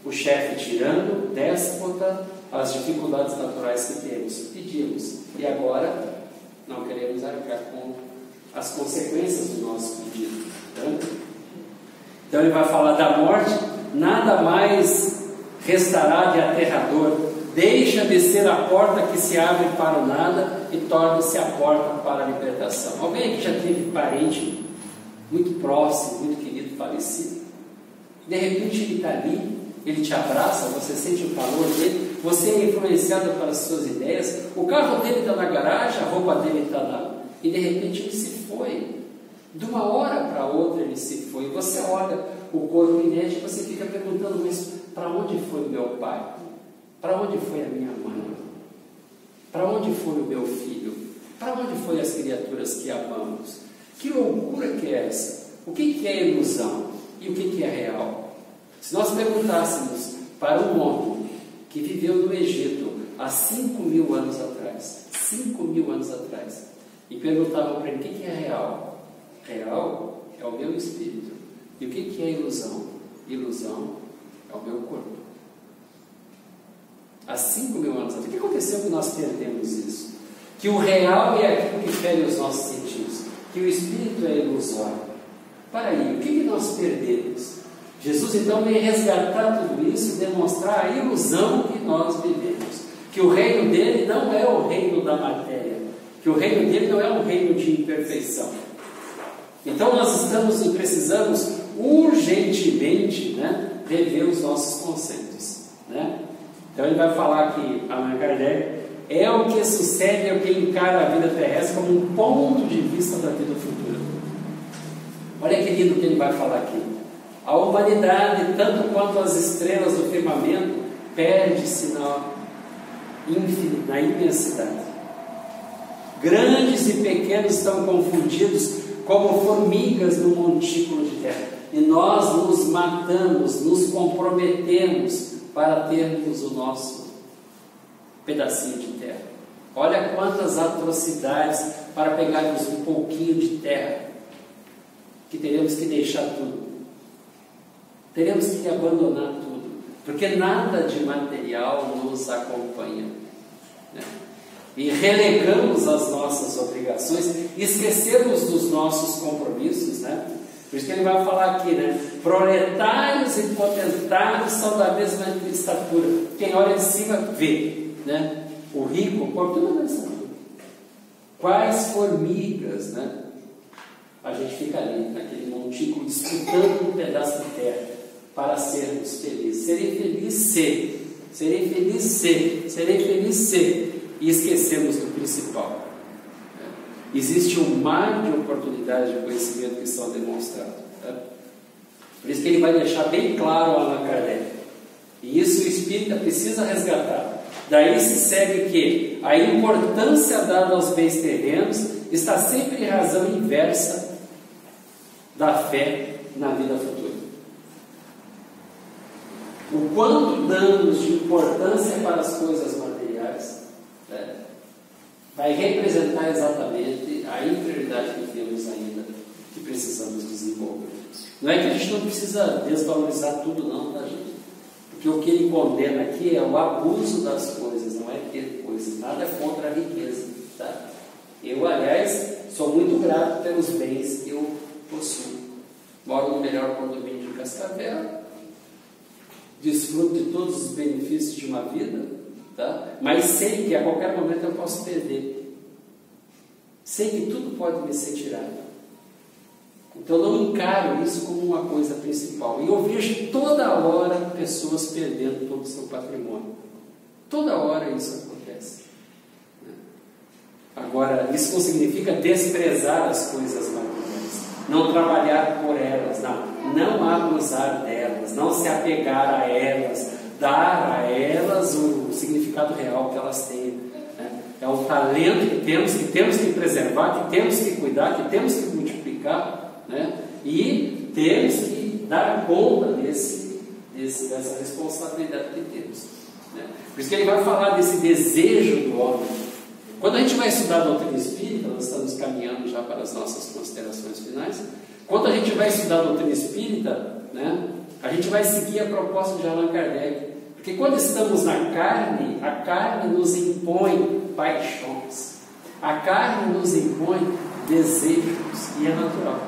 o chefe tirando, déspota, as dificuldades naturais que temos. Pedimos. E agora não queremos arcar com as consequências do nosso pedido. Então ele vai falar da morte, nada mais restará de aterrador. Deixa de ser a porta que se abre para o nada e torna-se a porta para a libertação. Alguém que já teve parente muito próximo, muito querido, falecido, de repente ele está ali, ele te abraça, você sente o calor dele, você é influenciado pelas suas ideias, o carro dele está na garagem, a roupa dele está lá, e de repente ele se foi. De uma hora para outra ele se foi. Você olha o corpo inerte e você fica perguntando, mas para onde foi o meu pai? Para onde foi a minha mãe? Para onde foi o meu filho? Para onde foi as criaturas que amamos? Que loucura que é essa? O que é ilusão? E o que é real? Se nós perguntássemos para um homem que viveu no Egito há 5.000 anos atrás, 5.000 anos atrás, e perguntavam para ele, o que é real? Real é o meu espírito. E o que é ilusão? Ilusão é o meu corpo. Há 5.000 anos atrás. O que aconteceu que nós perdemos isso? Que o real é aquilo que fere os nossos sentidos. Que o espírito é ilusório. Para aí, o que nós perdemos? Jesus então vem resgatar tudo isso e demonstrar a ilusão que nós vivemos. Que o reino dele não é o reino da matéria. Que o reino dele não é um reino de imperfeição. Então nós estamos e precisamos urgentemente, rever os nossos conceitos. Então ele vai falar que Allan Kardec é o que sucede ao que encara a vida terrestre como um ponto de vista da vida futura. Olha que lindo que ele vai falar aqui. A humanidade, tanto quanto as estrelas do firmamento, perde-se na imensidade. Grandes e pequenos estão confundidos como formigas no montículo de terra. E nós nos matamos, nos comprometemos para termos o nosso pedacinho de terra. Olha quantas atrocidades para pegarmos um pouquinho de terra, que teremos que deixar tudo. Teremos que abandonar tudo, porque nada de material nos acompanha. E relegamos as nossas obrigações, esquecemos dos nossos compromissos, Por isso que ele vai falar aqui, proletários e potentários são da mesma estatura. Quem olha de cima vê, o rico, o pobre, tudo da mesma estatura. Quais formigas, A gente fica ali, naquele montículo, disputando um pedaço de terra para sermos felizes. Serei feliz ser. E esquecemos do principal. Existe um mar de oportunidades de conhecimento que são demonstrados. Por isso que ele vai deixar bem claro a Allan Kardec. E isso o espírita precisa resgatar. Daí se segue que a importância dada aos bens terrenos está sempre em razão inversa da fé na vida futura. O quanto damos de importância para as coisas materiais vai representar exatamente a inferioridade que temos ainda, que precisamos desenvolver. Não é que a gente não precisa desvalorizar tudo não, tá, gente? Porque o que ele condena aqui é o abuso das coisas, não é ter coisas. Nada contra a riqueza, tá? Eu, aliás, sou muito grato pelos bens que eu possuo. Moro no melhor condomínio de Cascavel, desfruto de todos os benefícios de uma vida, tá? Mas sei que a qualquer momento eu posso perder. Sei que tudo pode me ser tirado. Então eu não encaro isso como uma coisa principal. E eu vejo toda hora pessoas perdendo todo o seu patrimônio. Toda hora isso acontece. Agora, isso não significa desprezar as coisas materiais, não trabalhar por elas, não abusar delas, não se apegar a elas, dar a elas o significado real que elas têm. Né? É um talento que temos que preservar, que temos que cuidar, que temos que multiplicar, né? E temos que dar conta dessa responsabilidade que temos. Né? Por isso que ele vai falar desse desejo do homem. Quando a gente vai estudar a doutrina espírita, nós estamos caminhando já para as nossas considerações finais. Quando a gente vai estudar a doutrina espírita, né, a gente vai seguir a proposta de Allan Kardec. Porque quando estamos na carne, a carne nos impõe paixões. A carne nos impõe desejos, e é natural.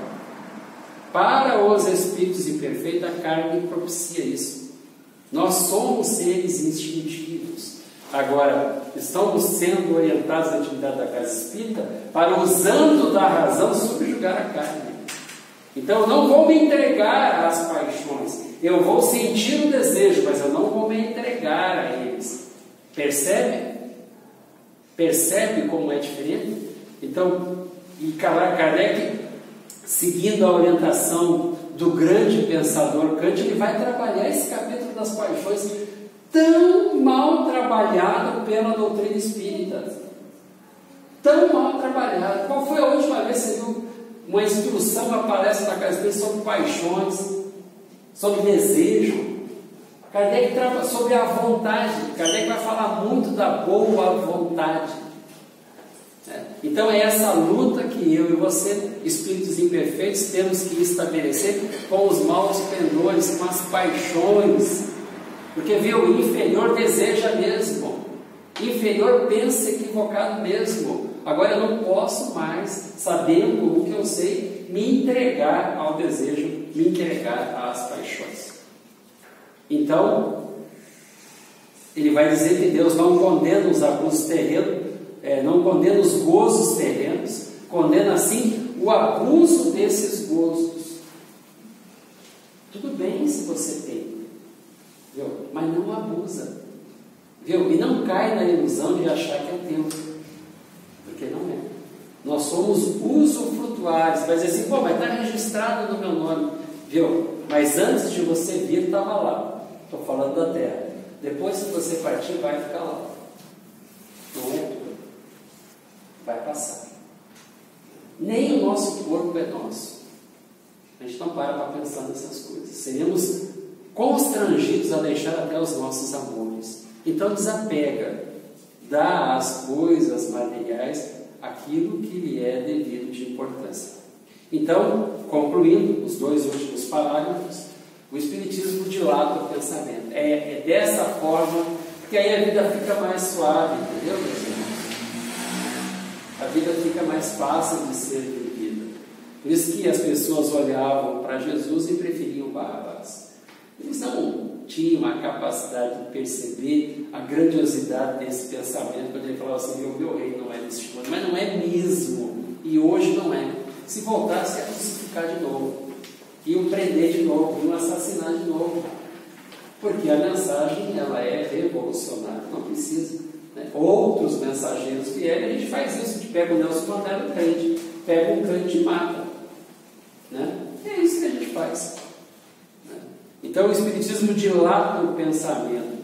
Para os espíritos imperfeitos, a carne propicia isso. Nós somos seres instintivos. Agora, estamos sendo orientados à atividade da casa espírita para, usando da razão, subjugar a carne. Então, eu não vou me entregar às paixões. Eu vou sentir o desejo, mas eu não vou me entregar a eles. Percebe? Percebe como é diferente? Então, e Kardec, seguindo a orientação do grande pensador Kant, ele vai trabalhar esse capítulo das paixões tão mal trabalhado pela doutrina espírita. Tão mal trabalhado. Qual foi a última vez que você viu uma instrução que aparece na casa espírita sobre paixões, sobre desejo? Kardec trata sobre a vontade. Kardec vai falar muito da boa vontade. Então é essa luta que eu e você, espíritos imperfeitos, temos que estabelecer com os maus pendores, com as paixões. Porque, viu, o inferior deseja mesmo, o inferior pensa equivocado mesmo. Agora eu não posso mais, sabendo o que eu sei, me entregar ao desejo, me entregar às paixões. Então, ele vai dizer que Deus não condena os abusos terrenos, não condena os gozos terrenos, condena sim o abuso desses gozos. Tudo bem se você tem, viu? Mas não abusa, viu? E não cai na ilusão de achar que é teu, porque não é. Nós somos usufrutuários. Vai dizer assim, pô, mas está registrado no meu nome, viu? Mas antes de você vir estava lá. Estou falando da terra. Depois, se você partir, vai ficar lá. Não é tudo. Vai passar. Nem o nosso corpo é nosso. A gente não para pensar nessas coisas. Seremos constrangidos a deixar até os nossos amores. Então desapega, dá às coisas materiais aquilo que lhe é devido de importância. Então, concluindo os dois últimos parágrafos, o Espiritismo dilata o pensamento. É dessa forma que aí a vida fica mais suave, entendeu, meus irmãos? A vida fica mais fácil de ser vivida. Por isso que as pessoas olhavam para Jesus e preferiam Barrabás. Eles não tinham a capacidade de perceber a grandiosidade desse pensamento, quando ele falava assim, meu rei não é deste mundo, mas não é mesmo, e hoje não é. Se voltasse, ia crucificar de novo, iam prender de novo, iam assassinar de novo, porque a mensagem ela é revolucionária, não precisa. Né? Outros mensageiros vierem, a gente faz isso, a gente pega o Nelson Mandela e prende, pega um crente e mata. Né? É isso que a gente faz. Então o Espiritismo dilata o pensamento,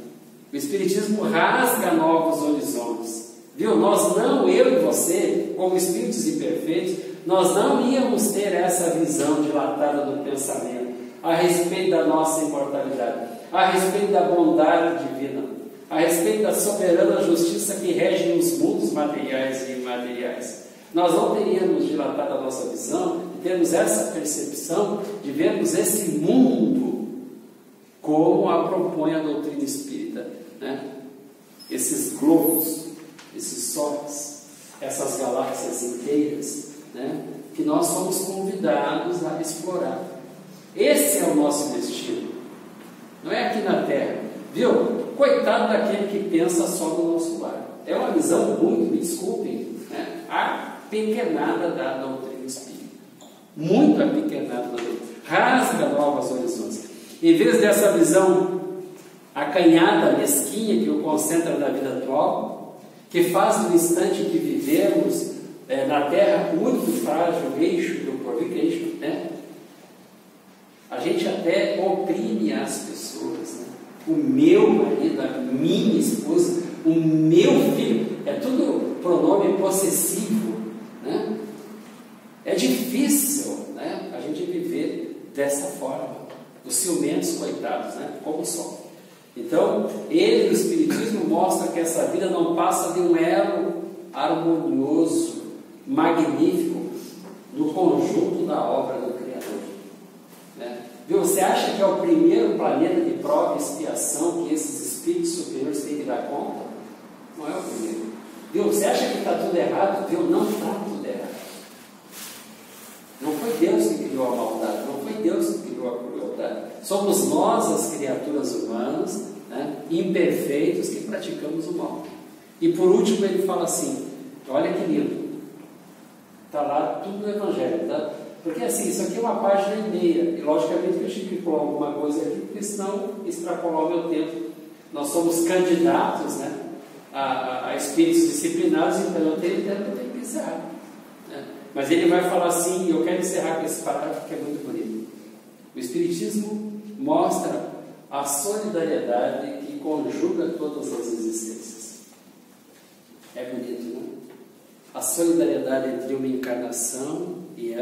o Espiritismo rasga novos horizontes, viu? Nós não, eu e você, como espíritos imperfeitos, nós não íamos ter essa visão dilatada do pensamento a respeito da nossa imortalidade, a respeito da bondade divina, a respeito da soberana justiça que rege os mundos materiais e imateriais. Nós não teríamos dilatado a nossa visão de termos essa percepção de vermos esse mundo como a propõe a doutrina espírita, né? Esses globos, esses sóis, essas galáxias inteiras, né? Que nós somos convidados a explorar. Esse é o nosso destino, não é aqui na Terra, viu? Coitado daquele que pensa só no nosso lar. É uma visão muito, me desculpem, né? Apequenada da doutrina espírita, muito apequenada da doutrina, rasga novos horizontes. Em vez dessa visão acanhada, mesquinha, que o concentra da vida atual, que faz do instante que vivemos na Terra, o único frágil eixo do porvir, que a gente, né? A gente até oprime as pessoas, né? O meu marido, a minha esposa, o meu filho, é tudo pronome possessivo, né? É difícil, né, a gente viver dessa forma. Os ciumentos, coitados, né? Como só. Então, o Espiritismo mostra que essa vida não passa de um elo harmonioso, magnífico, no conjunto da obra do Criador. Né? Viu? Você acha que é o primeiro planeta de prova e expiação que esses espíritos superiores têm que dar conta? Não é o primeiro. Viu? Você acha que está tudo errado? Viu? Não está tudo errado. Não foi Deus que criou a maldade, não foi Deus que criou a crueldade. Somos nós, as criaturas humanas, né, imperfeitos, que praticamos o mal. E por último ele fala assim, olha que lindo, está lá tudo no Evangelho, tá? Porque assim, isso aqui é uma página e meia, e logicamente que eu tive que pular alguma coisa aqui, porque senão extrapolar o meu tempo. Nós somos candidatos, né, a espíritos disciplinados, então eu tenho tempo, eu tenho que encerrar. Né? Mas ele vai falar assim, e eu quero encerrar com esse parágrafo que é muito bonito. O Espiritismo mostra a solidariedade que conjuga todas as existências. É bonito, não? A solidariedade entre uma encarnação e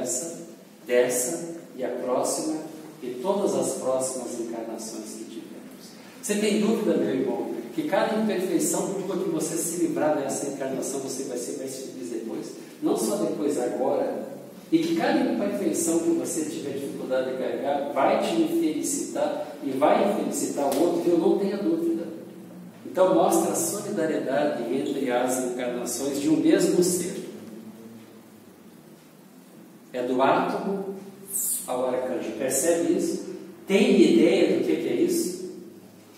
dessa e a próxima e todas as próximas encarnações que tivermos. Você tem dúvida, meu irmão, que cada imperfeição tua que você se livrar dessa encarnação, você vai ser mais feliz depois? Não só depois, agora. E que cada imperfeição que você tiver dificuldade de carregar vai te felicitar e vai felicitar o outro, eu não tenha dúvida. Então mostra a solidariedade entre as encarnações de um mesmo ser. É do átomo ao arcanjo. Percebe isso? Tem ideia do que é isso?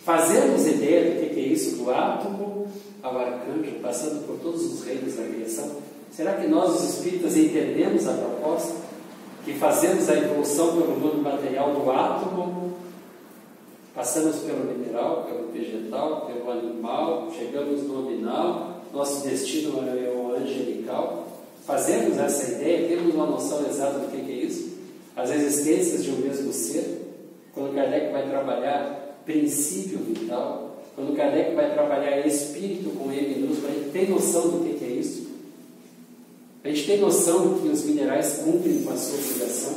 Fazemos ideia do que é isso? Do átomo ao arcanjo, passando por todos os reinos da criação. Será que nós, os espíritas, entendemos a proposta? Que fazemos a evolução pelo mundo material do átomo, passamos pelo mineral, pelo vegetal, pelo animal, chegamos no nominal, nosso destino é o angelical. Fazemos essa ideia, temos uma noção exata do que é isso? As existências de um mesmo ser. Quando Kardec vai trabalhar princípio vital, quando Kardec vai trabalhar espírito com M minúsculo, a gente tem noção do que é isso? A gente tem noção que os minerais cumprem com a sua obrigação?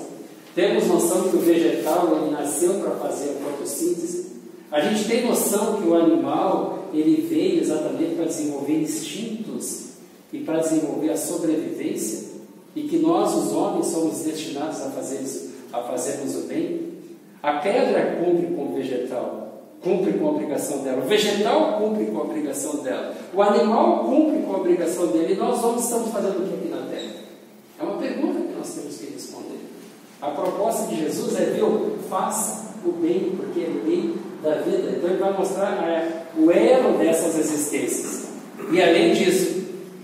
Temos noção que o vegetal ele nasceu para fazer a fotossíntese? A gente tem noção que o animal ele veio exatamente para desenvolver instintos e para desenvolver a sobrevivência? E que nós, os homens, somos destinados a fazermos o bem? A pedra cumpre com o vegetal, cumpre com a obrigação dela. O vegetal cumpre com a obrigação dela. O animal cumpre com a obrigação dele. E nós homens estamos fazendo o que aqui na Terra? É uma pergunta que nós temos que responder. A proposta de Jesus é, viu, faça o bem, porque é lei da vida. Então ele vai mostrar o elo dessas existências. E além disso,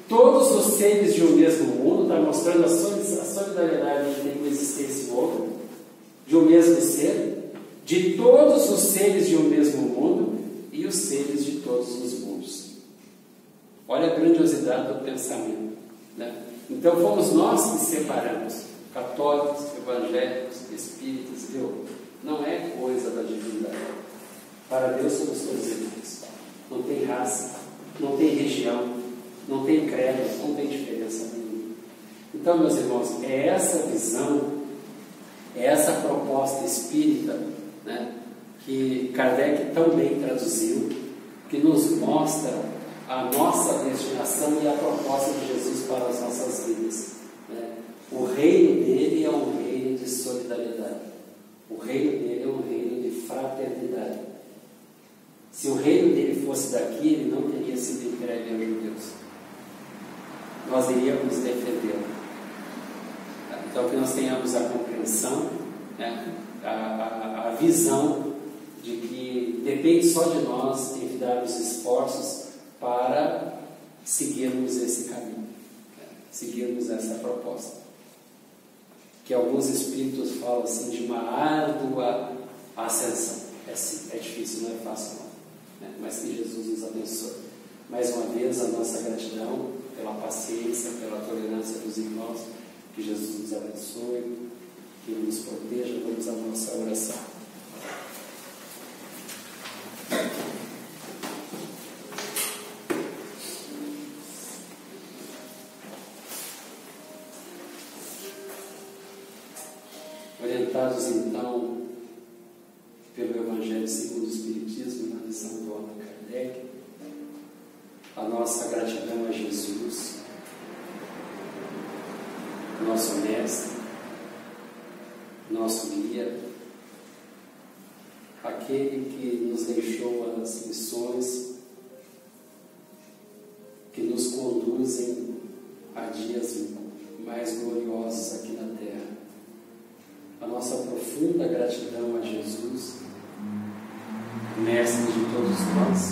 todos os seres de um mesmo mundo, está mostrando a solidariedade entre uma existência e outra, de um mesmo ser, de todos os seres de um mesmo mundo e os seres de todos os mundos. Olha a grandiosidade do pensamento, né? Então fomos nós que separamos católicos, evangélicos, espíritas, viu? Não é coisa da divindade. Para Deus somos todos irmãos. Não tem raça, não tem região, não tem credo, não tem diferença nenhuma. Então, meus irmãos, é essa visão, é essa proposta espírita, né, que Kardec tão bem traduziu, que nos mostra a nossa destinação e a proposta de Jesus para as nossas vidas. Né? O reino dele é um reino de solidariedade. O reino dele é um reino de fraternidade. Se o reino dele fosse daqui, ele não teria sido entregue aos judeus. Nós iríamos defendê-lo. Então, que nós tenhamos a compreensão, né, a visão de que depende só de nós enviarmos esforços para seguirmos esse caminho, né, seguirmos essa proposta. Que alguns espíritos falam assim de uma árdua ascensão. É assim, é difícil, não é fácil não, né? Mas que Jesus nos abençoe. Mais uma vez a nossa gratidão pela paciência, pela tolerância dos irmãos. Que Jesus nos abençoe, que Ele nos proteja. Vamos à nossa oração. Orientados então pelo Evangelho segundo o Espiritismo, na visão do Allan Kardec, a nossa gratidão a Jesus, nosso mestre, nosso guia, aquele que nos deixou as lições que nos conduzem a dias mais gloriosos aqui na Terra. A nossa profunda gratidão a Jesus, mestre de todos nós,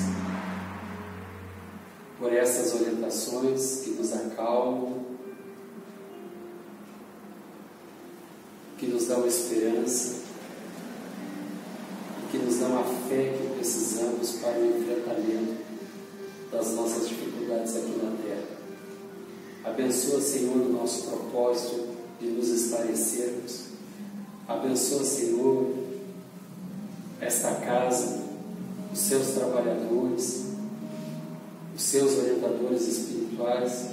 por essas orientações que nos acalmam, que nos dão esperança e que nos dão a fé que precisamos para o enfrentamento das nossas dificuldades aqui na Terra. Abençoa, Senhor, o nosso propósito de nos esclarecermos. Abençoa, Senhor, esta casa, os seus trabalhadores, os seus orientadores espirituais,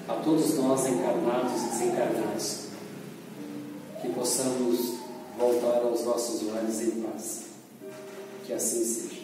a todos nós encarnados e desencarnados, que possamos voltar aos nossos lares em paz. Que assim seja.